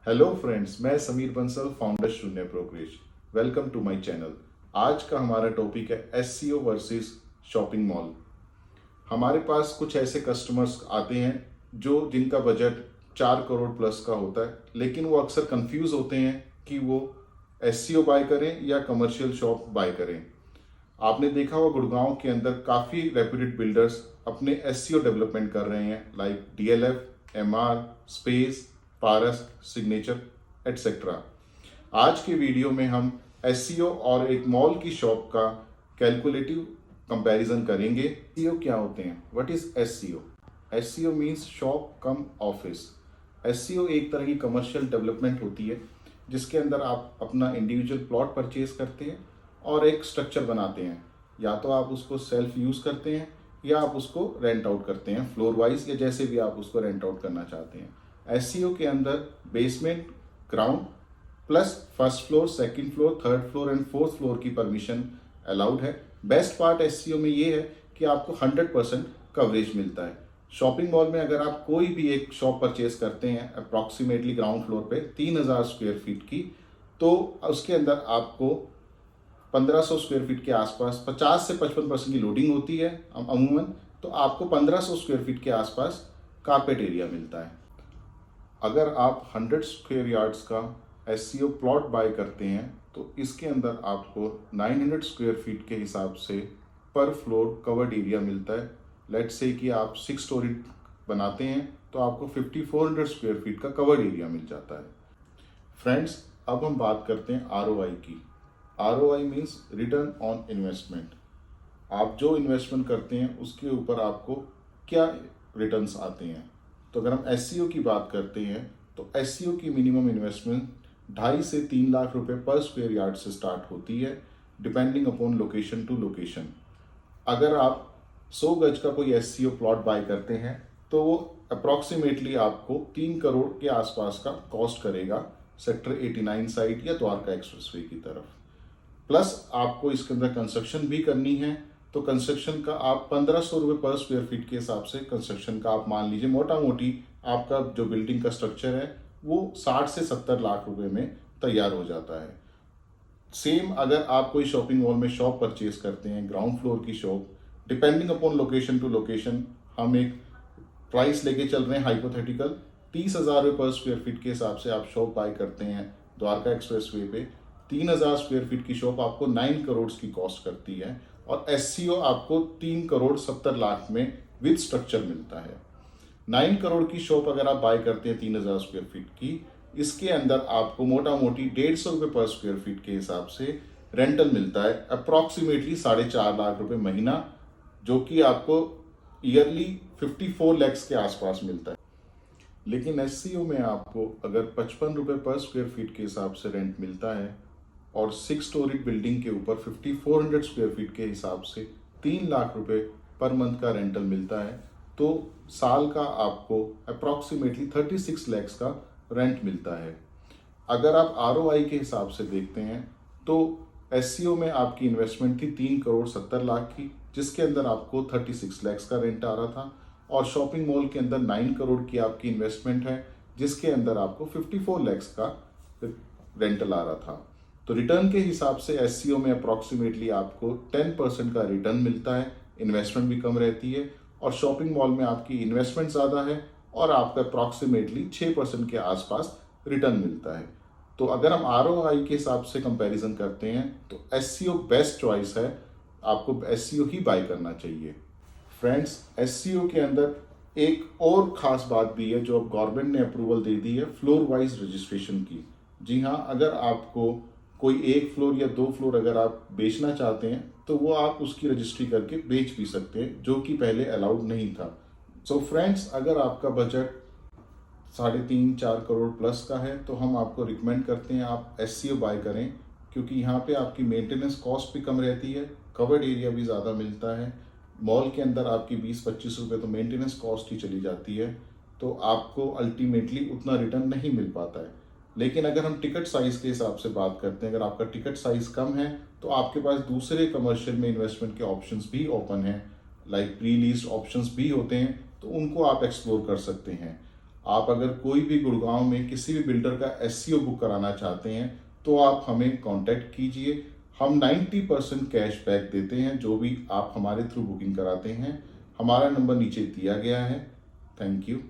Hello friends, मैं Sameer Bansal, founder Shunya brokerage. Welcome to my channel. आज का हमारा टॉपिक है एससीओ वर्सेस शॉपिंग मॉल। हमारे पास कुछ ऐसे कस्टमर्स आते हैं जो जिनका बजट 4 करोड़ प्लस का होता है, लेकिन वो अक्सर कंफ्यूज होते हैं कि वो एससीओ बाय करें या कमर्शियल शॉप बाय करें। आपने देखा होगा गुड़गांव के अंदर काफ़ी रेप्यूटेड बिल्डर्स अपने एससीओ डेवलपमेंट कर रहे हैं, लाइक डीएलएफ, एमआर, स्पेस, पारस, सिग्नेचर एटसेट्रा। आज के वीडियो में हम एससीओ और एक मॉल की शॉप का कैलकुलेटिव कंपैरिजन करेंगे। एससीओ क्या होते हैं? What is SCO? SCO means shop come office. SCO एक तरह की कमर्शियल डेवलपमेंट होती है जिसके अंदर आप अपना इंडिविजुअल प्लॉट परचेज करते हैं और एक स्ट्रक्चर बनाते हैं। या तो आप उसको सेल्फ यूज़ करते हैं या आप उसको रेंट आउट करते हैं फ्लोर वाइज, या जैसे भी आप उसको रेंट आउट करना चाहते हैं। एससीओ के अंदर basement, ground plus first floor, second floor, third floor and fourth floor की परमिशन अलाउड है। बेस्ट पार्ट एससीओ में ये है कि आपको 100% कवरेज मिलता है। शॉपिंग मॉल में अगर आप कोई भी एक शॉप परचेज करते हैं अप्रॉक्सीमेटली ग्राउंड फ्लोर पे 3000 स्क्वायर फीट की, तो उसके अंदर आपको 1500 स्क्वायर फीट के आसपास 50 से 55% की लोडिंग होती है अमूमन, तो आपको 1500 स्क्वायर फीट के आसपास कारपेट एरिया मिलता है। अगर आप 100 स्क्वायर यार्ड्स का एससीओ प्लॉट बाय करते हैं तो इसके अंदर आपको 900 स्क्वायर फीट के हिसाब से पर फ्लोर कवर्ड एरिया मिलता है। लेट्स से कि आप 6 स्टोरी बनाते हैं तो आपको 5400 स्क्वायर फीट का कवर्ड एरिया मिल जाता है। फ्रेंड्स, अब हम बात करते हैं आरओआई की। ROI means return on investment. आप जो इन्वेस्टमेंट करते हैं उसके ऊपर आपको क्या रिटर्न्स आते हैं। तो अगर हम एससीओ की बात करते हैं तो एससीओ की मिनिमम इन्वेस्टमेंट 2.5 से 3 लाख रुपए पर स्क्वायर यार्ड से स्टार्ट होती है, depending upon location to location. अगर आप 100 गज का कोई एससीओ प्लॉट बाय करते हैं तो वो अप्रॉक्सीमेटली आपको 3 करोड़ के आसपास का कॉस्ट करेगा सेक्टर 89 साइट या द्वारका एक्सप्रेसवे की तरफ। प्लस आपको इसके अंदर कंस्ट्रक्शन भी करनी है, तो कंस्ट्रक्शन का आप 1500 रुपये पर स्क्वायर फीट के हिसाब से कंस्ट्रक्शन का आप मान लीजिए मोटा मोटी आपका जो बिल्डिंग का स्ट्रक्चर है वो 60 से 70 लाख रुपए में तैयार हो जाता है। सेम अगर आप कोई शॉपिंग मॉल में शॉप परचेज करते हैं, ग्राउंड फ्लोर की shop, depending upon location to location हम एक प्राइस लेके चल रहे हैं हाइपोथेटिकल 30,000 रुपये पर स्क्वायर फीट के हिसाब से आप शॉप बाय करते हैं द्वारका एक्सप्रेसवे पे। 3000 स्क्वायर फीट की शॉप आपको 9 करोड़ की कॉस्ट करती है और एससीओ आपको 3 करोड़ 70 लाख में विद स्ट्रक्चर मिलता है। 9 करोड़ की शॉप अगर आप बाय करते हैं 3000 स्क्वायर फीट की, इसके अंदर आपको मोटा मोटी 150 रुपये पर स्क्वायर फीट के हिसाब से रेंटल मिलता है, अप्रॉक्सीमेटली 4.5 लाख रुपए महीना, जो कि आपको ईयरली 54 लैक्स के आसपास मिलता है। लेकिन एससीओ में आपको अगर 55 रुपये पर स्क्वायर फीट के हिसाब से रेंट मिलता है और 6 स्टोरी बिल्डिंग के ऊपर 5400 स्क्वायर फीट के हिसाब से 3 लाख रुपए पर मंथ का रेंटल मिलता है, तो साल का आपको अप्रॉक्सीमेटली 36 लैक्स का रेंट मिलता है। अगर आप आरओआई के हिसाब से देखते हैं तो एससीओ में आपकी इन्वेस्टमेंट थी 3 करोड़ 70 लाख की, जिसके अंदर आपको 36 लैक्स का रेंट आ रहा था, और शॉपिंग मॉल के अंदर 9 करोड़ की आपकी इन्वेस्टमेंट है जिसके अंदर आपको 54 लैक्स का रेंटल आ रहा था। तो रिटर्न के हिसाब से एससीओ में अप्रॉक्सीमेटली आपको 10% का रिटर्न मिलता है, इन्वेस्टमेंट भी कम रहती है, और शॉपिंग मॉल में आपकी इन्वेस्टमेंट ज़्यादा है और आपका अप्रॉक्सीमेटली 6% के आसपास रिटर्न मिलता है। तो अगर हम आरओआई के हिसाब से कंपैरिजन करते हैं तो एससीओ बेस्ट चॉइस है, आपको एससीओ ही बाय करना चाहिए। फ्रेंड्स, एससीओ के अंदर एक और ख़ास बात भी है जो अब गवर्नमेंट ने अप्रूवल दे दी है, फ्लोर वाइज रजिस्ट्रेशन की। जी हाँ, अगर आपको कोई एक फ्लोर या 2 फ्लोर अगर आप बेचना चाहते हैं तो वो आप उसकी रजिस्ट्री करके बेच भी सकते हैं, जो कि पहले अलाउड नहीं था। सो फ्रेंड्स, अगर आपका बजट 3.5-4 करोड़ प्लस का है तो हम आपको रिकमेंड करते हैं आप एससीओ बाय करें, क्योंकि यहाँ पे आपकी मेंटेनेंस कॉस्ट भी कम रहती है, कवर्ड एरिया भी ज़्यादा मिलता है। मॉल के अंदर आपकी 20-25 रुपये तो मेंटेनेंस कॉस्ट ही चली जाती है, तो आपको अल्टीमेटली उतना रिटर्न नहीं मिल पाता है। लेकिन अगर हम टिकट साइज़ के हिसाब से बात करते हैं, अगर आपका टिकट साइज़ कम है तो आपके पास दूसरे कमर्शियल में इन्वेस्टमेंट के ऑप्शंस भी ओपन हैं, लाइक प्री लीज ऑप्शंस भी होते हैं, तो उनको आप एक्सप्लोर कर सकते हैं। आप अगर कोई भी गुड़गांव में किसी भी बिल्डर का एससीओ बुक कराना चाहते हैं तो आप हमें कांटेक्ट कीजिए। हम 90% कैशबैक देते हैं जो भी आप हमारे थ्रू बुकिंग कराते हैं। हमारा नंबर नीचे दिया गया है। Thank you.